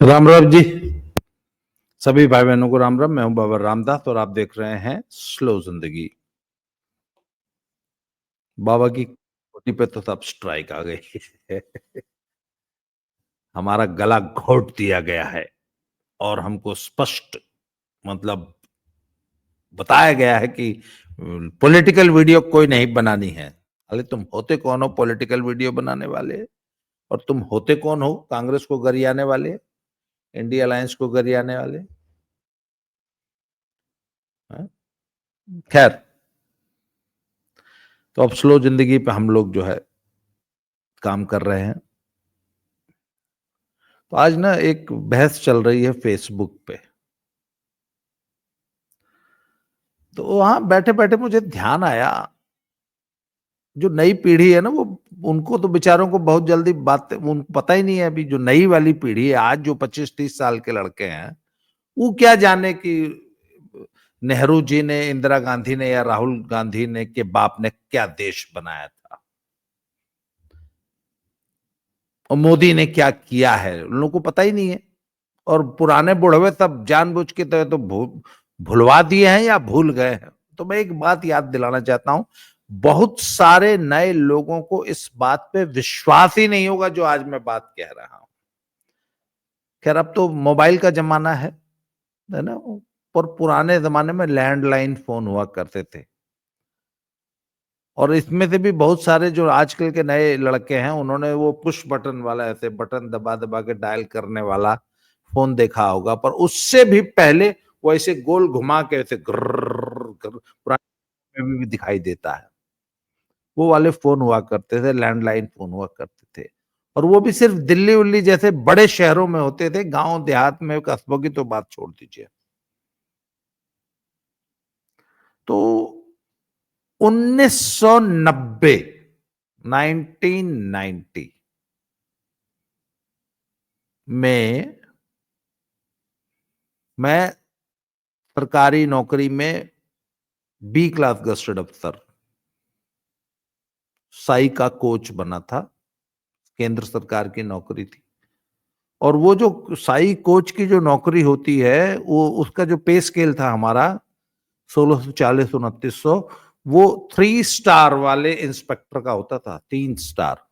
राम राम जी। सभी भाई बहनों को राम राम। मैं हूं बाबा रामदास और आप देख रहे हैं स्लो जिंदगी। बाबा की कोटी पे तो सब स्ट्राइक आ गई। हमारा गला घोट दिया गया है और हमको स्पष्ट मतलब बताया गया है कि पॉलिटिकल वीडियो कोई नहीं बनानी है। अरे तुम होते कौन हो पॉलिटिकल वीडियो बनाने वाले? और तुम होते कौन हो कांग्रेस को गरियाने वाले, इंडिया अलायंस को गरियाने वाले? हाँ? खैर, तो अब स्लो जिंदगी पे हम लोग जो है काम कर रहे हैं। तो आज ना एक बहस चल रही है फेसबुक पे। तो वहां बैठे बैठे मुझे ध्यान आया, जो नई पीढ़ी है ना वो, उनको तो बेचारों को बहुत जल्दी बात उनको पता ही नहीं है। अभी जो नई वाली पीढ़ी है आज जो 25-30 साल के लड़के हैं, वो क्या जाने कि नेहरू जी ने, इंदिरा गांधी ने या राहुल गांधी ने के बाप ने क्या देश बनाया था और मोदी ने क्या किया है, उन लोगों को पता ही नहीं है। और पुराने बुढ़वे तब जानबूझ के तो भुलवा दिए हैं या भूल गए हैं। तो मैं एक बात याद दिलाना चाहता हूं, बहुत सारे नए लोगों को इस बात पे विश्वास ही नहीं होगा जो आज मैं बात कह रहा हूं। खैर, अब तो मोबाइल का जमाना है ना। पर पुराने जमाने में लैंडलाइन फोन हुआ करते थे और इसमें से भी बहुत सारे जो आजकल के नए लड़के हैं उन्होंने वो पुश बटन वाला, ऐसे बटन दबा दबा के डायल करने वाला फोन देखा होगा। पर उससे भी पहले वो ऐसे गोल घुमा के ऐसे पुराने में भी दिखाई देता है, वो वाले फोन हुआ करते थे, लैंडलाइन फोन हुआ करते थे। और वो भी सिर्फ दिल्ली उल्ली जैसे बड़े शहरों में होते थे, गांव देहात में कस्बों की तो बात छोड़ दीजिए। तो 1990, 1990 में मैं सरकारी नौकरी में बी क्लास गस्टेड अफसर साई का कोच बना था। केंद्र सरकार की नौकरी थी। और वो जो साई कोच की जो नौकरी होती है, वो उसका जो पे स्केल था हमारा 1640-2900, वो 3 स्टार वाले इंस्पेक्टर का होता था। 3 स्टार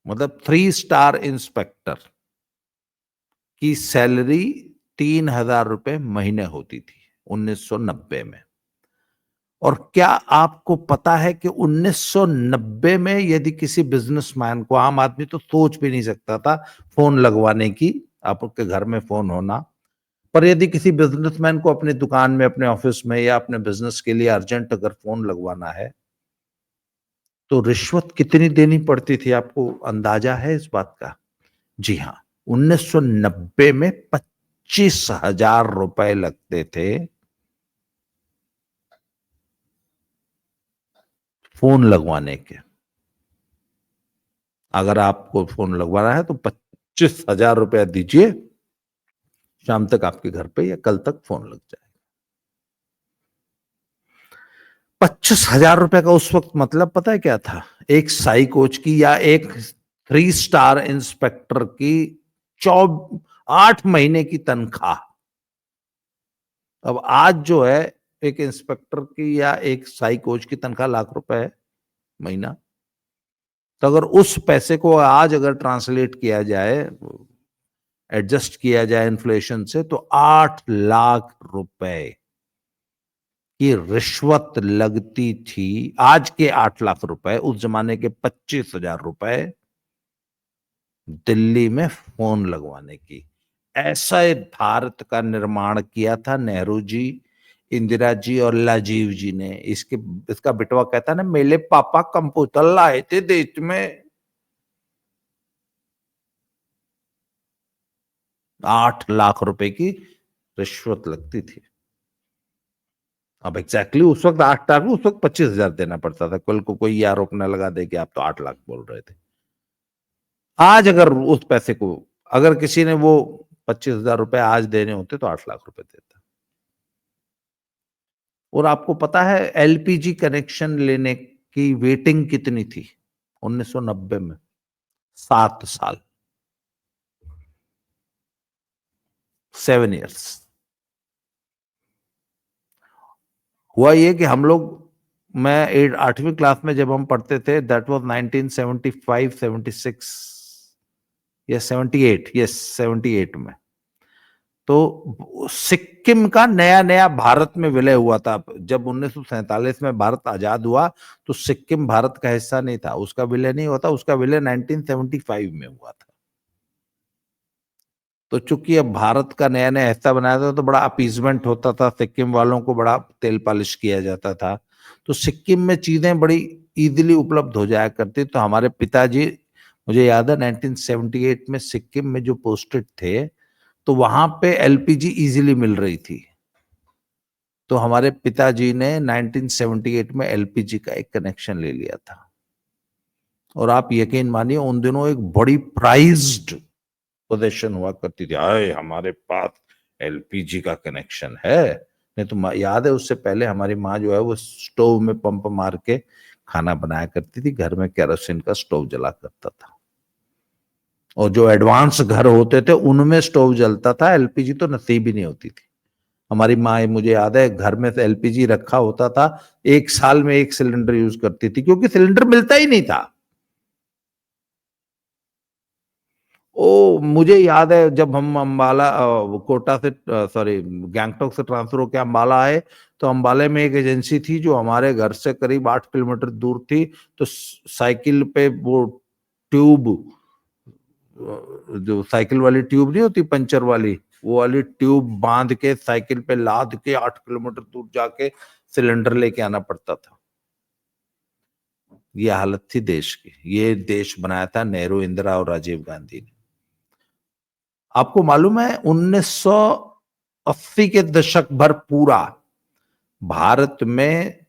मतलब 3 स्टार इंस्पेक्टर की सैलरी 3000 रुपए महीने होती थी 1990 में। और क्या आपको पता है कि 1990 में यदि किसी बिजनेसमैन को, आम आदमी तो सोच भी नहीं सकता था फोन लगवाने की, आपके घर में फोन होना, पर यदि किसी बिजनेसमैन को अपनी दुकान में, अपने ऑफिस में या अपने बिजनेस के लिए अर्जेंट अगर फोन लगवाना है, तो रिश्वत कितनी देनी पड़ती थी? आपको अंदाजा है इस बात का? जी हाँ, 1990 में 25,000 रुपए लगते थे फोन लगवाने के। अगर आपको फोन लगवाना है तो 25,000 रुपया दीजिए, शाम तक आपके घर पे या कल तक फोन लग जाए। 25,000 रुपए का उस वक्त मतलब पता है क्या था? एक साई कोच की या एक 3 स्टार इंस्पेक्टर की 8 महीने की तनख्वाह। अब आज जो है, एक इंस्पेक्टर की या एक साई कोच की तनख्वाह लाख रुपए है महीना। तो अगर उस पैसे को आज अगर ट्रांसलेट किया जाए, एडजस्ट किया जाए इन्फ्लेशन से, तो 8 लाख रुपए की रिश्वत लगती थी। आज के 8 लाख रुपए, उस जमाने के 25,000 रुपए दिल्ली में फोन लगवाने की। ऐसा भारत का निर्माण किया था नेहरू जी, इंदिरा जी और राजीव जी ने। इसका बिटवा कहता ना, मेरे पापा कंप्यूटर लाए थे देश में। 8 लाख रुपए की रिश्वत लगती थी। अब एग्जैक्टली उस वक्त 8 लाख, उस वक्त 25,000 देना पड़ता था। कल को कोई ये आरोप न लगा दे कि आप तो 8 लाख बोल रहे थे। आज अगर उस पैसे को, अगर किसी ने वो 25,000 रुपए आज देने होते तो 8 लाख रुपए देता। और आपको पता है एलपीजी कनेक्शन लेने की वेटिंग कितनी थी 1990 में? 7 साल, 7 इयर्स। हुआ ये कि हम लोग, मैं 8वीं क्लास में जब हम पढ़ते थे, दैट वाज 1975 76 या 78, यस 78 में। तो सिक्किम का नया नया भारत में विलय हुआ था। जब 1947 में भारत आजाद हुआ तो सिक्किम भारत का हिस्सा नहीं था, उसका विलय नहीं हुआ था, उसका विलय 1975 में हुआ था। तो चूंकि अब भारत का नया नया हिस्सा बनाया था तो बड़ा अपीजमेंट होता था, सिक्किम वालों को बड़ा तेल पालिश किया जाता था। तो सिक्किम में चीजें बड़ी इजीली उपलब्ध हो जाया करती। तो हमारे पिताजी, मुझे याद है 1978 में सिक्किम में जो पोस्टेड थे तो वहां पे एलपीजी इजीली मिल रही थी। तो हमारे पिताजी ने 1978 में एलपीजी का एक कनेक्शन ले लिया था। और आप यकीन मानिए उन दिनों एक बड़ी प्राइज्ड पोजीशन हुआ करती थी, आए हमारे पास एलपीजी का कनेक्शन है। नहीं तो याद है उससे पहले हमारी माँ जो है वो स्टोव में पंप मार के खाना बनाया करती थी, घर में केरोसिन का स्टोव जला करता था। और जो एडवांस घर होते थे उनमें स्टोव जलता था, एलपीजी तो नसीब ही नहीं होती थी। हमारी माँ, मुझे याद है घर में से एलपीजी रखा होता था, 1 साल में 1 सिलेंडर यूज करती थी क्योंकि सिलेंडर मिलता ही नहीं था। ओ मुझे याद है जब हम अंबाला, कोटा से, सॉरी गैंगटॉक से ट्रांसफर होकर अंबाला आए तो अंबाले में एक एजेंसी थी जो हमारे घर से करीब 8 किलोमीटर दूर थी। तो साइकिल पे वो ट्यूब, जो साइकिल वाली ट्यूब नहीं होती पंचर वाली, वो वाली ट्यूब बांध के साइकिल पे लाद के 8 किलोमीटर दूर जाके सिलेंडर लेके आना पड़ता था। ये हालत थी देश की। ये देश बनाया था नेहरू, इंदिरा और राजीव गांधी ने। आपको मालूम है 1980 के दशक भर पूरा भारत में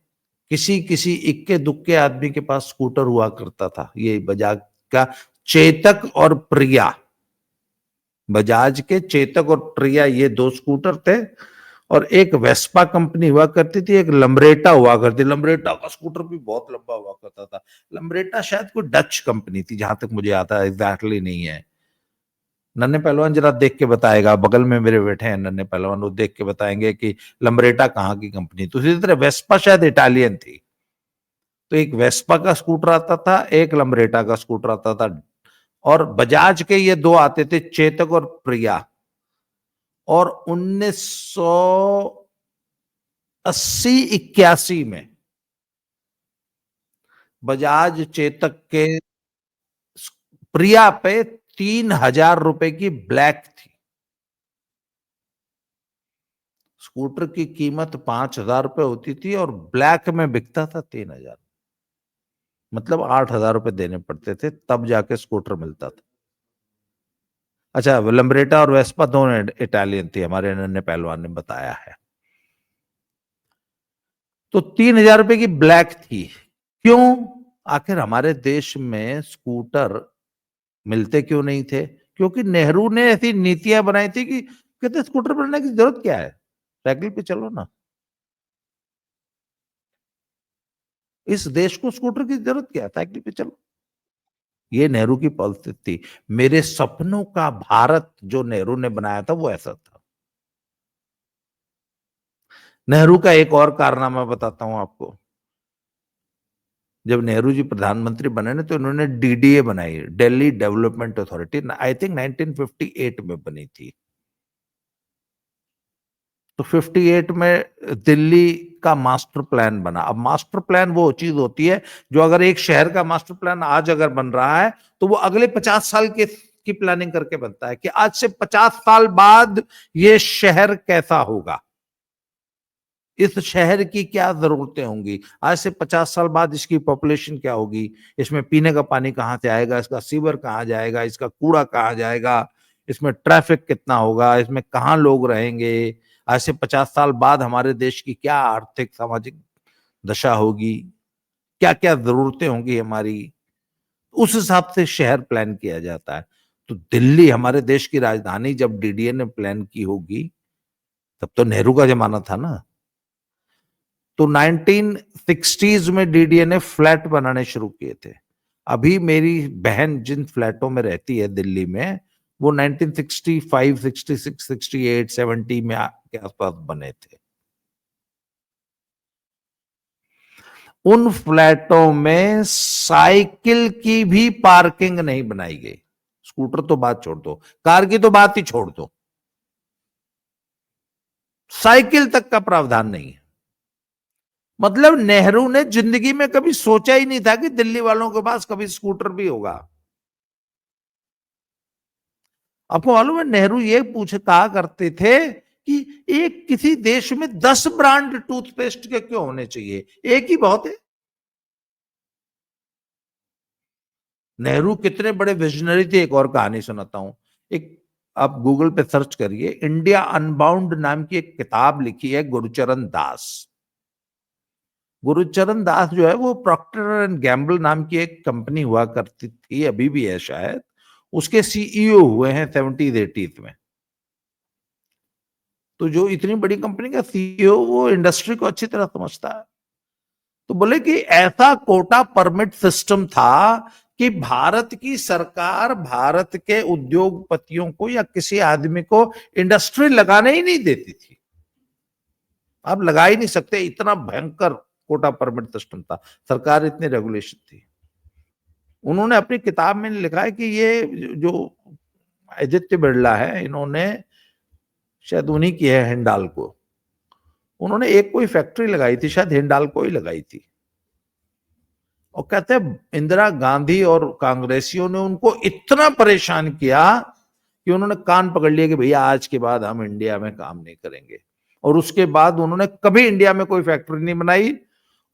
किसी किसी इक्के दुक्के आदमी के पास स्कूटर हुआ करता था। ये बजाज का चेतक और प्रिया, बजाज के चेतक और प्रिया ये 2 स्कूटर थे। और एक वेस्पा कंपनी हुआ करती थी, एक लम्ब्रेटा हुआ करती। लम्ब्रेटा का स्कूटर भी बहुत लंबा हुआ करता था। लम्ब्रेटा शायद कोई डच कंपनी थी जहां तक मुझे आता है, एग्जैक्टली नहीं है। नन्हे पहलवान जरा देख के बताएगा, बगल में मेरे बैठे हैं नन्हे पहलवान, वो देख के बताएंगे कि लम्ब्रेटा कहाँ की कंपनी। तो इसी तरह वेस्पा शायद इटालियन थी। तो एक वेस्पा का स्कूटर आता था, एक लम्ब्रेटा का स्कूटर आता था। और बजाज के ये 2 आते थे, चेतक और प्रिया। और 1980-81 में बजाज चेतक के प्रिया पे 3,000 रुपए की ब्लैक थी। स्कूटर की कीमत 5,000 रुपए होती थी और ब्लैक में बिकता था 3,000। मतलब 8,000 रुपए देने पड़ते थे तब जाके स्कूटर मिलता था। अच्छा, लम्ब्रेटा और वेस्पा दोनों इटालियन थी, हमारे नन्हे पहलवान ने बताया है। तो 3,000 रुपए की ब्लैक थी। क्यों? आखिर हमारे देश में स्कूटर मिलते क्यों नहीं थे? क्योंकि नेहरू ने ऐसी नीतियां बनाई थी कि कहते स्कूटर बनाने की जरूरत क्या है, साइकिल पे चलो ना। इस देश को स्कूटर की जरूरत क्या है, साइकिल पे चलो। ये नेहरू की पॉलिसी थी। मेरे सपनों का भारत जो नेहरू ने बनाया था वो ऐसा था। नेहरू का एक और कारनामा बताता हूं आपको। जब नेहरू जी प्रधानमंत्री बने ना तो इन्होंने डीडीए बनाई, Delhi development authority, I think 1958 में बनी थी। तो 58 में दिल्ली का मास्टर प्लान बना। अब मास्टर प्लान वो चीज होती है जो अगर एक शहर का मास्टर प्लान आज अगर बन रहा है तो वो अगले 50 साल के की प्लानिंग करके बनता है कि आज से 50 साल बाद ये शहर कैसा होगा, इस शहर की क्या जरूरतें होंगी, आज से 50 साल बाद इसकी पॉपुलेशन क्या होगी, इसमें पीने का पानी कहां से आएगा, इसका सीवर कहां जाएगा, इसका कूड़ा कहां जाएगा, इसमें ट्रैफिक कितना होगा, इसमें कहां लोग रहेंगे, आज से 50 साल बाद हमारे देश की क्या आर्थिक सामाजिक दशा होगी, क्या क्या जरूरतें होंगी हमारी। उस हिसाब से शहर प्लान किया जाता है। तो दिल्ली हमारे देश की राजधानी जब डीडीए ने प्लान की होगी तब तो नेहरू का जमाना था ना। तो 1960s में डीडीए ने फ्लैट बनाने शुरू किए थे। अभी मेरी बहन जिन फ्लैटों में रहती है दिल्ली में, वो 1965, 66, 68, 70 में के आसपास बने थे। उन फ्लैटों में साइकिल की भी पार्किंग नहीं बनाई गई। स्कूटर तो बात छोड़ दो, कार की तो बात ही छोड़ दो, साइकिल तक का प्रावधान नहीं है। मतलब नेहरू ने जिंदगी में कभी सोचा ही नहीं था कि दिल्ली वालों के पास कभी स्कूटर भी होगा। आपको मालूम है, नेहरू ये कहा करते थे कि एक किसी देश में 10 ब्रांड टूथपेस्ट के क्यों होने चाहिए, एक ही बहुत है। नेहरू कितने बड़े विजनरी थे। एक और कहानी सुनाता हूं। एक, आप गूगल पे सर्च करिए, इंडिया अनबाउंड नाम की एक किताब लिखी है गुरुचरण दास। गुरुचरण दास जो है वो प्रॉक्टर एंड गैम्बल नाम की एक कंपनी हुआ करती थी, अभी भी है शायद, उसके सीईओ हुए हैं 70s 80s में। तो जो इतनी बड़ी कंपनी का सीईओ, वो इंडस्ट्री को अच्छी तरह समझता है। तो बोले कि ऐसा कोटा परमिट सिस्टम था कि भारत की सरकार भारत के उद्योगपतियों को या किसी आदमी को इंडस्ट्री लगाने ही नहीं देती थी। आप लगा ही नहीं सकते, इतना भयंकर कोटा परमिट सिस्टम था, सरकार इतनी रेगुलेशन थी। उन्होंने अपनी किताब में लिखा है कि ये जो आदित्य बिरला है, इन्होंने शायद उन्हीं की है हिंडाल्को, उन्होंने एक कोई फैक्ट्री लगाई थी, शायद हिंडाल्को ही लगाई थी। और कहते हैं इंदिरा गांधी और कांग्रेसियों ने उनको इतना परेशान किया कि उन्होंने कान पकड़ लिया कि भैया आज के बाद हम इंडिया में काम नहीं करेंगे। और उसके बाद उन्होंने कभी इंडिया में कोई फैक्ट्री नहीं बनाई।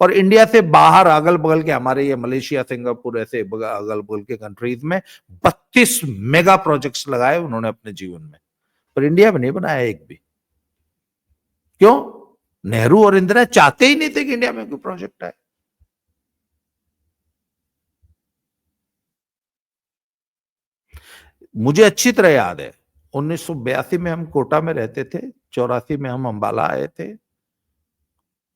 और इंडिया से बाहर अगल बगल के हमारे ये मलेशिया, सिंगापुर, ऐसे अगल बगल के कंट्रीज में 32 मेगा प्रोजेक्ट्स लगाए उन्होंने अपने जीवन में, पर इंडिया में नहीं बनाया एक भी। क्यों? नेहरू और इंदिरा चाहते ही नहीं थे कि इंडिया में कोई प्रोजेक्ट आए। मुझे अच्छी तरह याद है, 1982 में हम कोटा में रहते थे, 84 में हम अंबाला आए थे।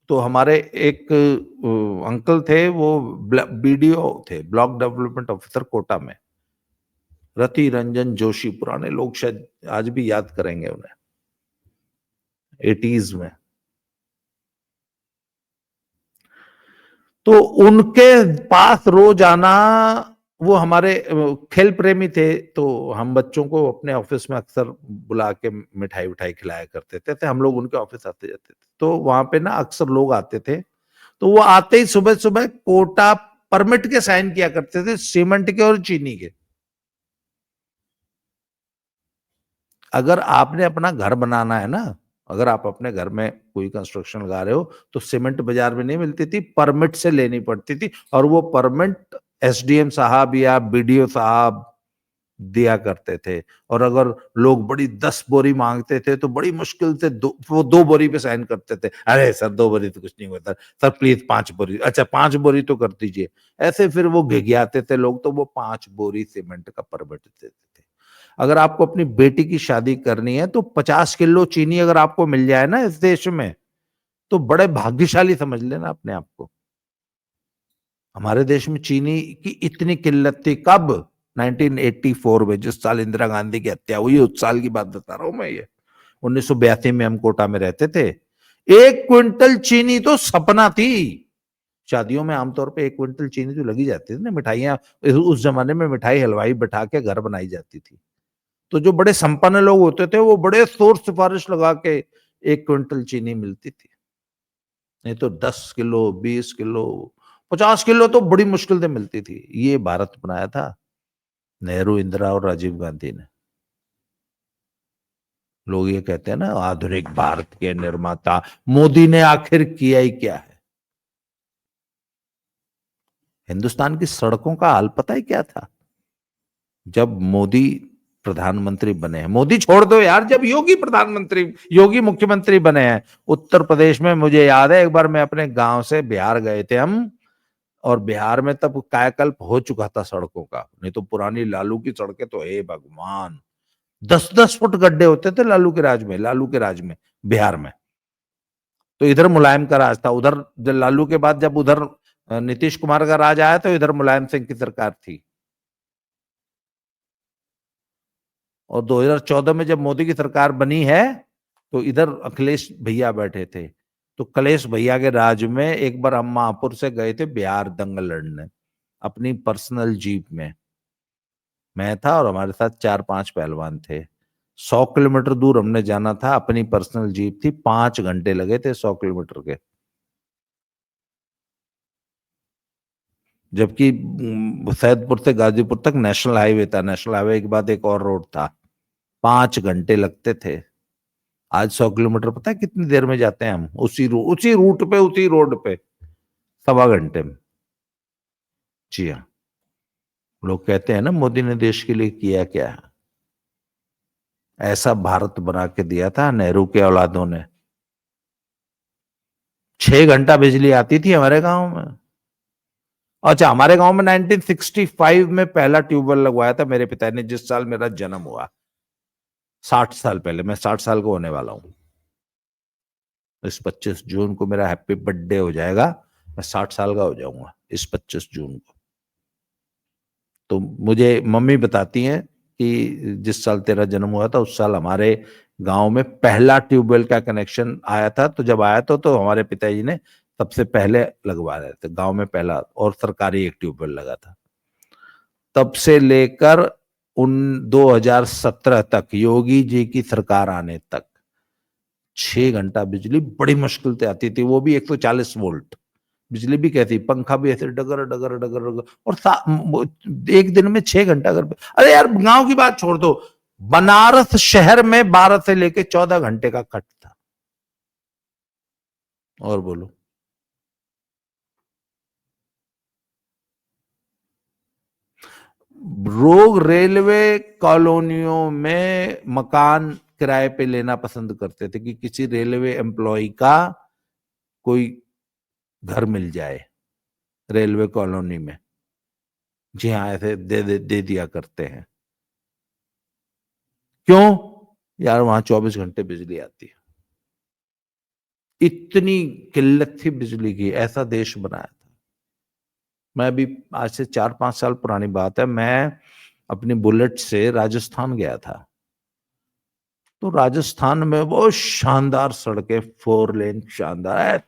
तो हमारे एक अंकल थे, वो बीडीओ थे, ब्लॉक डेवलपमेंट ऑफिसर कोटा में, रति रंजन जोशी। पुराने लोग शायद आज भी याद करेंगे उन्हें, 80s में। तो उनके पास रोज आना, वो हमारे खेल प्रेमी थे, तो हम बच्चों को अपने ऑफिस में अक्सर बुला के मिठाई उठाई खिलाया करते थे, तो हम लोग उनके ऑफिस आते जाते थे। तो वहां पे ना अक्सर लोग आते थे, तो वो आते ही सुबह सुबह कोटा परमिट के साइन किया करते थे, सीमेंट के और चीनी के। अगर आपने अपना घर बनाना है ना, अगर आप अपने घर में कोई कंस्ट्रक्शन लगा रहे हो, तो सीमेंट बाजार में नहीं मिलती थी, परमिट से लेनी पड़ती थी। और वो परमिट एसडीएम साहब या बीडीओ साहब दिया करते थे। और अगर लोग बड़ी 10 बोरी मांगते थे, तो बड़ी मुश्किल से वो 2 बोरी पे साइन करते थे। अरे सर 2 बोरी तो कुछ नहीं होता सर, प्लीज 5 बोरी, अच्छा 5 बोरी तो कर दीजिए। ऐसे फिर वो घिघियाते थे लोग, तो वो 5 बोरी सीमेंट का परमिट देते थे। अगर आपको अपनी बेटी की शादी करनी है, तो 50 किलो चीनी अगर आपको मिल जाए ना इस देश में, तो बड़े भाग्यशाली समझ लेना अपने आप को। हमारे देश में चीनी की इतनी किल्लत थी कब? 1984 में, जिस साल इंदिरा गांधी की हत्या हुई, उस साल की बात बता रहा हूं मैं ये। 1982 में हम कोटा में रहते थे। 1 क्विंटल चीनी तो सपना थी। शादियों में आमतौर पे 1 क्विंटल चीनी तो लगी जाती थी ना, मिठाइयां। उस जमाने में मिठाई हलवाई बैठा के घर बनाई जाती थी। तो जो बड़े संपन्न लोग होते थे, वो बड़े शोर सिफारिश लगा के 1 क्विंटल चीनी मिलती थी। नहीं तो 10 किलो, 20 किलो, 50 किलो तो बड़ी मुश्किल से मिलती थी। ये भारत बनाया था नेहरू, इंदिरा और राजीव गांधी ने। लोग ये कहते हैं ना, आधुनिक भारत के निर्माता मोदी ने आखिर किया ही क्या है। हिंदुस्तान की सड़कों का हाल पता है क्या था जब मोदी प्रधानमंत्री बने हैं? मोदी छोड़ दो यार, जब योगी मुख्यमंत्री बने हैं उत्तर प्रदेश में। मुझे याद है, एक बार मैं अपने गांव से बिहार गए थे हम, और बिहार में तब कायाकल्प हो चुका था सड़कों का। नहीं तो पुरानी लालू की सड़कें तो हे भगवान, 10-10 फुट गड्ढे होते थे लालू के राज में बिहार में। तो इधर मुलायम का राज था, उधर लालू के बाद जब उधर नीतीश कुमार का राज आया तो इधर मुलायम सिंह की सरकार थी, और 2014 में जब मोदी की सरकार बनी है तो इधर अखिलेश भैया बैठे थे। तो कलेश भैया के राज में एक बार हम महापुर से गए थे बिहार दंगल लड़ने, अपनी पर्सनल जीप में। मैं था और हमारे साथ 4-5 पहलवान थे। 100 किलोमीटर दूर हमने जाना था, अपनी पर्सनल जीप थी, 5 घंटे लगे थे 100 किलोमीटर के। जबकि सैदपुर से गाजीपुर तक नेशनल हाईवे था, नेशनल हाईवे के बाद एक और रोड था, 5 घंटे लगते थे। आज 100 किलोमीटर पता है कितनी देर में जाते हैं हम, उसी रूट पे, उसी रोड पे, 1.25 घंटे में। जी हाँ। लोग कहते हैं ना मोदी ने देश के लिए किया क्या है, ऐसा भारत बना के दिया था नेहरू के औलादों ने। 6 घंटा बिजली आती थी हमारे गांव में। अच्छा, हमारे गांव में 1965 में पहला ट्यूबवेल लगवाया था मेरे पिता ने, जिस साल मेरा जन्म हुआ, 60 साल पहले। मैं 60 साल को होने वाला हूं। इस 25 जून को मेरा हैप्पी बर्थडे हो जाएगा, मैं 60 साल का हो जाऊंगा इस 25 जून को। तो मुझे मम्मी बताती हैं कि जिस साल तेरा जन्म हुआ था उस साल हमारे गांव में पहला ट्यूबवेल का कनेक्शन आया था। तो जब आया तो हमारे पिताजी ने सबसे पहले लगवा रहे थे गांव में, पहला और सरकारी एक ट्यूबवेल लगा था। तब से लेकर उन 2017 तक, योगी जी की सरकार आने तक, 6 घंटा बिजली बड़ी मुश्किल से आती थी, वो भी 140 वोल्ट बिजली। भी कैसी, पंखा भी ऐसे डगर डगर डगर डगर, और एक दिन में 6 घंटा अगर, अरे यार गांव की बात छोड़ दो, बनारस शहर में 12 से लेके 14 घंटे का कट था। और बोलो। लोग रेलवे कॉलोनियों में मकान किराए पे लेना पसंद करते थे कि किसी रेलवे एम्प्लॉय का कोई घर मिल जाए रेलवे कॉलोनी में। जी हाँ, ऐसे दे दिया करते हैं। क्यों? यार वहां 24 घंटे बिजली आती है। इतनी किल्लत थी बिजली की, ऐसा देश बनाया था। मैं भी, आज से 4-5 साल पुरानी बात है, मैं अपनी बुलेट से राजस्थान गया था। तो राजस्थान में वो शानदार सड़कें, 4 लेन शानदार है,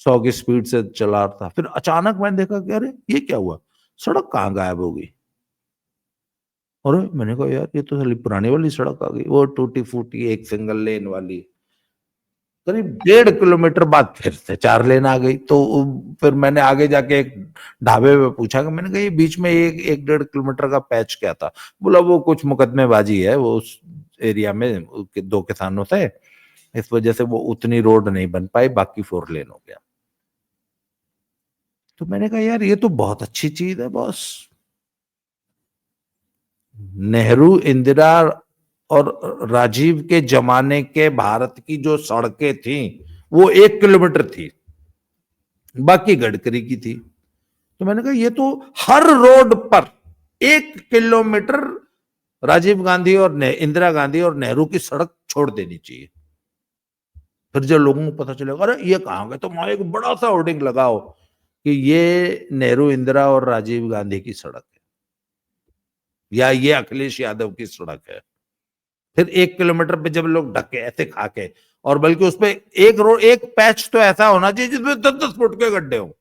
100 की स्पीड से चला रहा था। फिर अचानक मैंने देखा कि अरे ये क्या हुआ, सड़क कहाँ गायब हो गई। और मैंने कहा यार ये तो साली पुरानी वाली सड़क आ गई, वो टूटी फूटी एक सिंगल लेन वाली। करीब 1.5 किलोमीटर बाद फिर से 4 लेन आ गई। तो फिर मैंने आगे जाके एक ढाबे पे पूछा कि, मैंने कहा ये बीच में एक 1.5 किलोमीटर का पैच क्या था। बोला वो कुछ मुकदमेबाजी है वो उस एरिया में 2 किसानों से, इस वजह से वो उतनी रोड नहीं बन पाई, बाकी 4 लेन हो गया। तो मैंने कहा यार ये तो बहुत अच्छी चीज है बॉस। नेहरू, इंदिरा और राजीव के जमाने के भारत की जो सड़कें थी वो 1 किलोमीटर थी, बाकी गडकरी की थी। तो मैंने कहा ये तो हर रोड पर 1 किलोमीटर राजीव गांधी और इंदिरा गांधी और नेहरू की सड़क छोड़ देनी चाहिए। फिर जब लोगों को पता चलेगा अरे ये कहाँ गए, तो वहां एक बड़ा सा होर्डिंग लगाओ कि ये नेहरू, इंदिरा और राजीव गांधी की सड़क है, या ये अखिलेश यादव की सड़क है। फिर 1 किलोमीटर पे जब लोग ढके ऐसे खा के, और बल्कि उसपे एक रोड, एक पैच तो ऐसा होना चाहिए जिसमें 10-10 फुट के गड्ढे हो,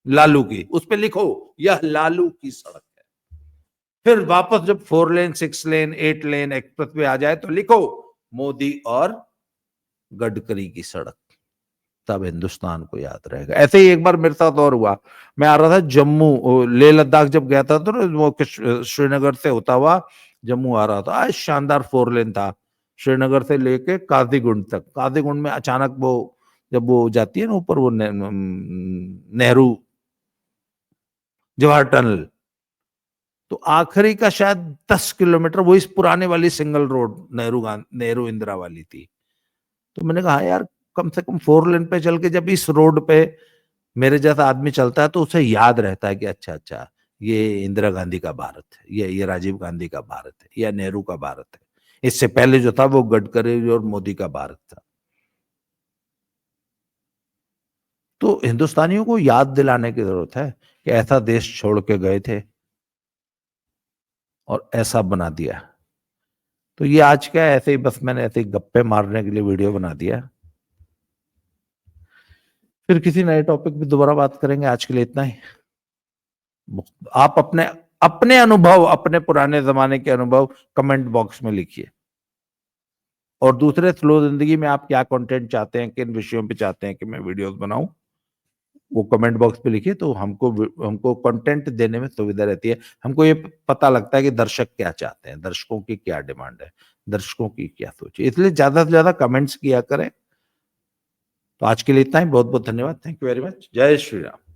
लालू की, उस पर लिखो यह लालू की सड़क है। फिर वापस जब 4 लेन, 6 लेन, 8 लेन एक्सप्रेस वे आ जाए तो लिखो मोदी और गडकरी की सड़क। तब हिंदुस्तान को याद रहेगा। ऐसे ही एक बार मेरे साथ और हुआ। मैं आ रहा था जम्मू, लेह लद्दाख जब गया था तो वो श्रीनगर से होता हुआ जम्मू आ रहा था। आज शानदार 4 लेन था, श्रीनगर से लेके काजीगुंड तक। काजीगुंड में अचानक वो, जब वो जाती है ना ऊपर, वो नेहरू जवाहर टनल, तो आखिरी का शायद 10 किलोमीटर वो इस पुराने वाली सिंगल रोड नेहरू इंदिरा वाली थी। तो मैंने कहा यार कम से कम 4 लेन पे चल के जब इस रोड पे मेरे जैसा आदमी चलता है तो उसे याद रहता है कि अच्छा अच्छा ये इंदिरा गांधी का भारत है, ये राजीव गांधी का भारत है, या नेहरू का भारत है। इससे पहले जो था वो गडकरी और मोदी का भारत था। तो हिंदुस्तानियों को याद दिलाने की जरूरत है कि ऐसा देश छोड़ के गए थे और ऐसा बना दिया। तो ये आज क्या है, ऐसे ही बस मैंने ऐसे ही गप्पे मारने के लिए वीडियो बना दिया। फिर किसी नए टॉपिक पे दोबारा बात करेंगे। आज के लिए इतना ही। आप अपने अपने अनुभव, अपने पुराने जमाने के अनुभव कमेंट बॉक्स में लिखिए। और दूसरे, स्लो जिंदगी में आप क्या कंटेंट चाहते हैं, किन विषयों पे चाहते हैं कि मैं वीडियोस बनाऊं, वो कमेंट बॉक्स पे लिखिए। तो हमको कंटेंट देने में सुविधा रहती है। हमको ये पता लगता है कि दर्शक क्या चाहते हैं, दर्शकों की क्या डिमांड है, दर्शकों की क्या सोच है। इसलिए ज्यादा से ज्यादा कमेंट्स किया करें। तो आज के लिए इतना ही। बहुत बहुत धन्यवाद। Thank you very much. जय श्री राम।